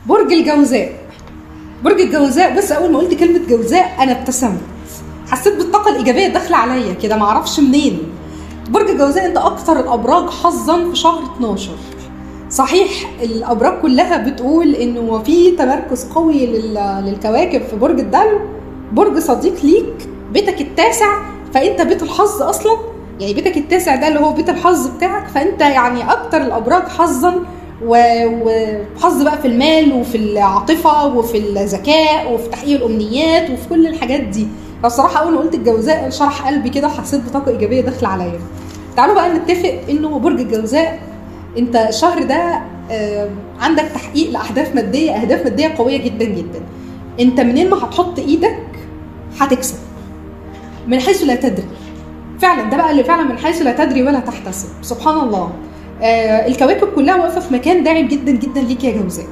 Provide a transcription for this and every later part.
برج الجوزاء. برج الجوزاء، بس اول ما قلت كلمه جوزاء انا ابتسمت، حسيت بالطاقه الايجابيه داخله عليا كده، ما اعرفش منين. برج الجوزاء انت اكتر الابراج حظا في شهر 12. صحيح الابراج كلها بتقول انه في تمركز قوي للكواكب في برج الدلو، برج صديق ليك، بيتك التاسع، فانت بيت الحظ اصلا، يعني بيتك التاسع ده اللي هو بيت الحظ بتاعك، فانت يعني اكتر الابراج حظا وحظ بقى في المال وفي العاطفه وفي الذكاء وفي تحقيق الامنيات وفي كل الحاجات دي. فالصراحه اول ما قلت الجوزاء شرح قلبي كده، وحسيت بطاقه ايجابيه داخله عليا. تعالوا بقى نتفق انه برج الجوزاء انت الشهر ده عندك تحقيق لاهداف ماديه، اهداف ماديه قويه جدا جدا. انت منين ما هتحط ايدك هتكسب من حيث لا تدري. فعلا ده بقى اللي فعلا من حيث لا تدري ولا تحتسب. سبحان الله. الكواكب كلها واقفه في مكان داعم جدا جدا ليك يا جوزاء.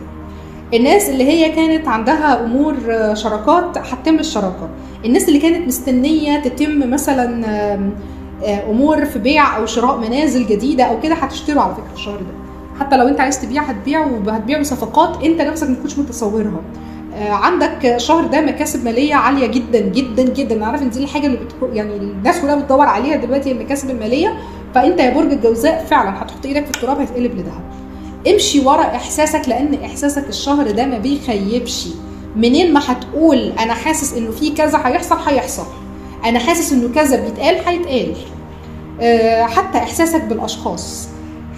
الناس اللي هي كانت عندها امور شراكات هتتم الشراكه، الناس اللي كانت مستنيه تتم مثلا امور في بيع او شراء منازل جديده او كده هتشتروا على فكره الشهر ده. حتى لو انت عايز تبيع هتبيع، وهتبيع بصفقات انت نفسك ما كنتش متصورها. عندك الشهر ده مكاسب ماليه عاليه جدا جدا جدا. انا عارف ان دي الحاجه اللي يعني الناس كلها بتدور عليها دلوقتي، المكاسب الماليه. فانت يا برج الجوزاء فعلا هتحط ايدك في التراب هيتقلب لذهب. امشي ورا احساسك، لان احساسك الشهر ده ما بيخيبش. منين ما هتقول انا حاسس انه في كذا هيحصل، انا حاسس انه كذا بيتقال هيتقال. حتى احساسك بالاشخاص،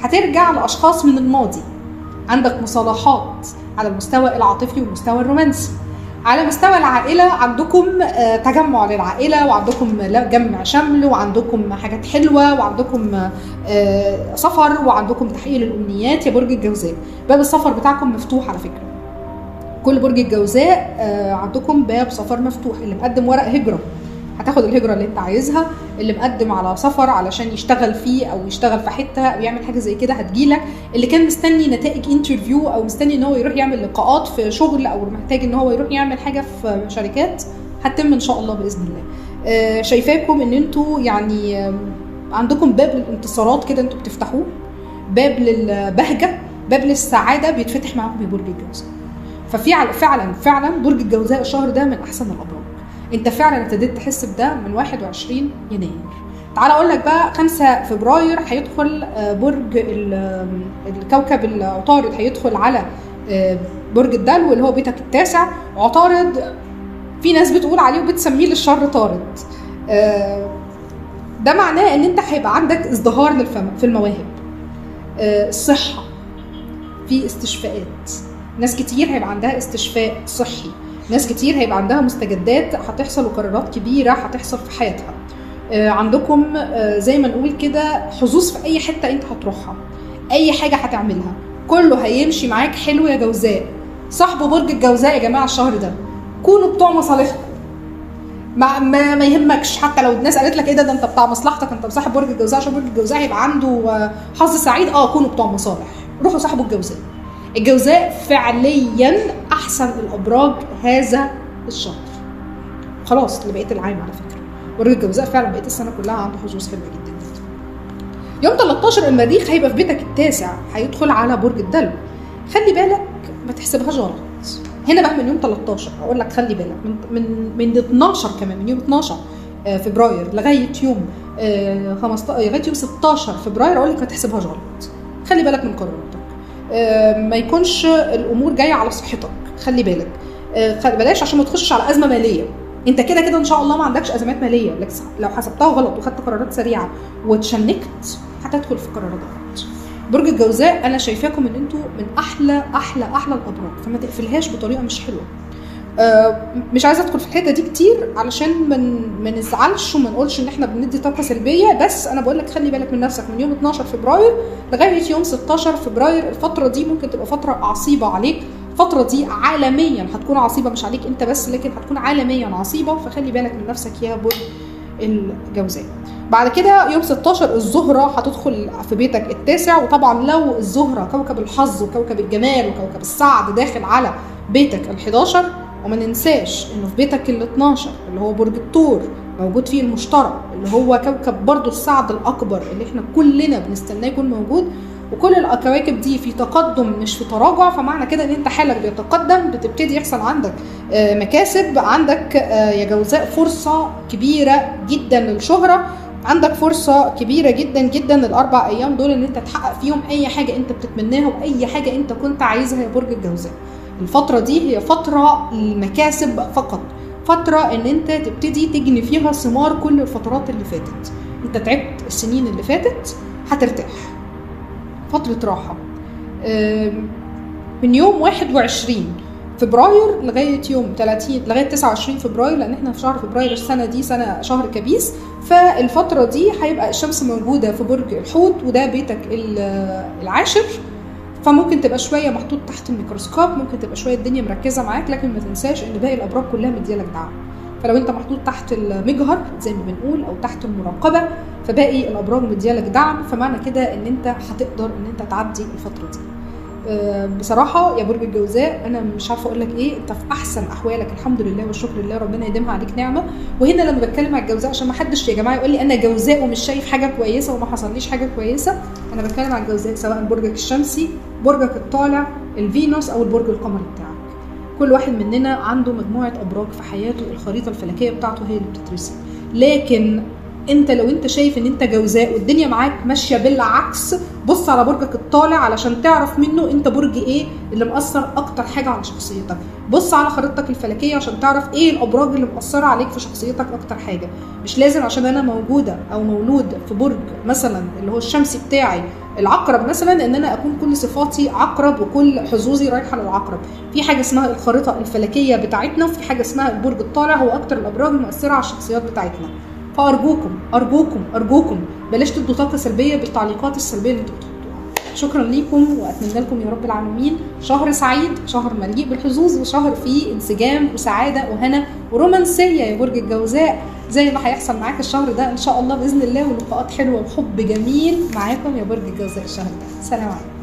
هترجع لاشخاص من الماضي. عندك مصالحات على المستوى العاطفي والمستوى الرومانسي. على مستوى العائله عندكم تجمع للعائله، وعندكم جمع شمل، وعندكم حاجات حلوه، وعندكم سفر، وعندكم تحقيق للامنيات يا برج الجوزاء. باب السفر بتاعكم مفتوح على فكره. كل برج الجوزاء عندكم باب سفر مفتوح. اللي مقدم ورق هجره هتاخد الهجره اللي انت عايزها، اللي مقدم على سفر علشان يشتغل فيه او يشتغل في حته او يعمل حاجه زي كده هتجيلك، اللي كان مستني نتائج انترفيو او مستني ان هو يروح يعمل لقاءات في شغل او محتاج ان هو يروح يعمل حاجه في شركات هتتم ان شاء الله باذن الله. شايفاكم ان انتوا يعني عندكم باب للانتصارات كده انتوا بتفتحوه، باب للبهجه، باب للسعاده بيتفتح معاكم يا برج الجوزاء. فعلا برج الجوزاء الشهر ده من احسن الابراج. انت فعلا ابتديت تحس بده من 21 يناير. تعال اقول لك بقى 5 فبراير هيدخل برج الكوكب العطارد، هيدخل على برج الدلو اللي هو بيتك التاسع. عطارد في ناس بتقول عليه وبتسميه للشر طارد. ده معناه ان انت هيبقى عندك ازدهار في المواهب، الصحه، في استشفاءات. ناس كتير هيبقى عندها استشفاء صحي، ناس كتير هيبقى عندها مستجدات هتحصل وقرارات كبيرة هتحصل في حياتها. عندكم زي ما نقول كده حظوظ في أي حتة أنت هتروحها، أي حاجة هتعملها كله هيمشي معاك حلو يا جوزاء. صاحبوا برج الجوزاء يا جماعة الشهر ده، كونوا بتوع مصالحكم. ما يهمكش حتى لو الناس قالت لك ايه ده انت بتاع مصلحتك، انت بصاحب برج الجوزاء عشان برج الجوزاء هيبقى عنده حظ سعيد. كونوا بتوع مصالح، روحوا صاحبوا الجوزاء. الجوزاء فعليا احسن الابراج هذا الشهر. خلاص لبقيه العام على فكره برج الجوزاء فعلا بقيه السنه كلها عنده حظوظ حلوه جدا جدا. يوم 13 المريخ هيبقى في بيتك التاسع، هيدخل على برج الدلو. خلي بالك ما تحسبهاش غلط. هنا بقى من يوم 13 اقول لك خلي بالك من 12 كمان، من يوم 12 فبراير لغايه يوم 16 فبراير اقول لك ما تحسبهاش غلط. خلي بالك من قراراتك، ما يكونش الامور جايه على صحتك. خلي بالك، بلاش عشان ما تخشش على ازمه ماليه. انت كده كده ان شاء الله ما عندكش ازمات ماليه، لو حسبتها غلط وخدت قرارات سريعه واتشنكت هتدخل في قرارات غلط. برج الجوزاء انا شايفاكم ان انتوا من احلى الابراج، فما تقفلهاش بطريقه مش حلوه. مش عايزه ادخل في الحته دي كتير علشان ما نزعلش وما نقولش ان احنا بندي طاقه سلبيه، بس انا بقول لك خلي بالك من نفسك من يوم 12 فبراير لغايه يوم 16 فبراير. الفتره دي ممكن تبقى فتره عصيبه عليك، الفتره دي عالميا هتكون عصيبه، مش عليك انت بس لكن هتكون عالميا عصيبه، فخلي بالك من نفسك يا برج الجوزاء. بعد كده يوم 16 الزهره هتدخل في بيتك التاسع، وطبعا لو الزهره كوكب الحظ وكوكب الجمال وكوكب السعد داخل على بيتك ال11، وما ننساش انه في بيتك ال12 اللي هو برج الثور موجود فيه المشتري اللي هو كوكب برضو السعد الاكبر اللي احنا كلنا بنستناه يكون موجود. وكل الكواكب دي في تقدم مش في تراجع، فمعنى كده ان انت حالك بيتقدم، بتبتدي يحصل عندك مكاسب، عندك يا جوزاء فرصة كبيرة جدا للشهرة، عندك فرصة كبيرة جدا جدا ال4 أيام دول ان انت تحقق فيهم اي حاجة انت بتتمناها واي حاجة انت كنت عايزها يا برج الجوزاء. الفترة دي هي فترة المكاسب فقط، فترة ان انت تبتدي تجني فيها ثمار كل الفترات اللي فاتت. انت تعبت السنين اللي فاتت، هترتاح، فترة راحة. من يوم 21 فبراير لغاية يوم 30 لغاية 29 فبراير، لان احنا في شهر فبراير السنة دي سنة شهر كبيس، فالفترة دي هيبقى الشمس موجودة في برج الحوت وده بيتك العاشر، فممكن تبقى شوية محطوط تحت الميكروسكوب، ممكن تبقى شوية الدنيا مركزة معاك، لكن ما تنساش ان باقي الابراج كلها مديالك دعم. فلو انت محطوط تحت المجهر زي ما بنقول او تحت المراقبة، فباقي الابراج مديالك دعم، فمعنى كده ان انت هتقدر ان انت تعدي الفترة دي. بصراحة يا برج الجوزاء انا مش عارفة اقول لك ايه، انت في احسن احوالك الحمد لله والشكر لله، ربنا يديمها عليك نعمة. وهنا لما بتكلم على الجوزاء عشان ما حدش يا جماعة يقول لي انا جوزاء ومش شايف حاجة كويسة وما حصليش حاجة كويسة، انا بتكلم على الجوزاء سواء برجك الشمسي، برجك الطالع، الفينوس او البرج القمري بتاعك. كل واحد مننا عنده مجموعة ابراج في حياته، الخريطة الفلكية بتاعته هي اللي بتترسم. لكن انت لو انت شايف ان انت جوزاء والدنيا معاك ماشيه بالعكس، بص على برجك الطالع علشان تعرف منه انت برج ايه اللي مأثر اكتر حاجه على شخصيتك. بص على خريطتك الفلكيه عشان تعرف ايه الابراج اللي مأثره عليك في شخصيتك اكتر حاجه. مش لازم عشان انا موجوده او مولود في برج مثلا اللي هو الشمسي بتاعي العقرب مثلا ان انا اكون كل صفاتي عقرب وكل حظوظي رايحه للعقرب. في حاجه اسمها الخريطه الفلكيه بتاعتنا، وفي حاجه اسمها البرج الطالع هو اكتر الابراج المؤثره على الشخصيات بتاعتنا. فأرجوكم أرجوكم أرجوكم بلاش تدوا طاقة سلبية بالتعليقات السلبية اللي انتوا بتحطوها. شكرا ليكم وأتمنى لكم يا رب العالمين شهر سعيد، شهر مليء بالحظوظ، وشهر فيه انسجام وسعادة وهنا ورومانسية يا برج الجوزاء زي ما هيحصل معاك الشهر ده إن شاء الله بإذن الله، ولقاءات حلوة وحب جميل معاكم يا برج الجوزاء الشهر ده. سلام عليكم.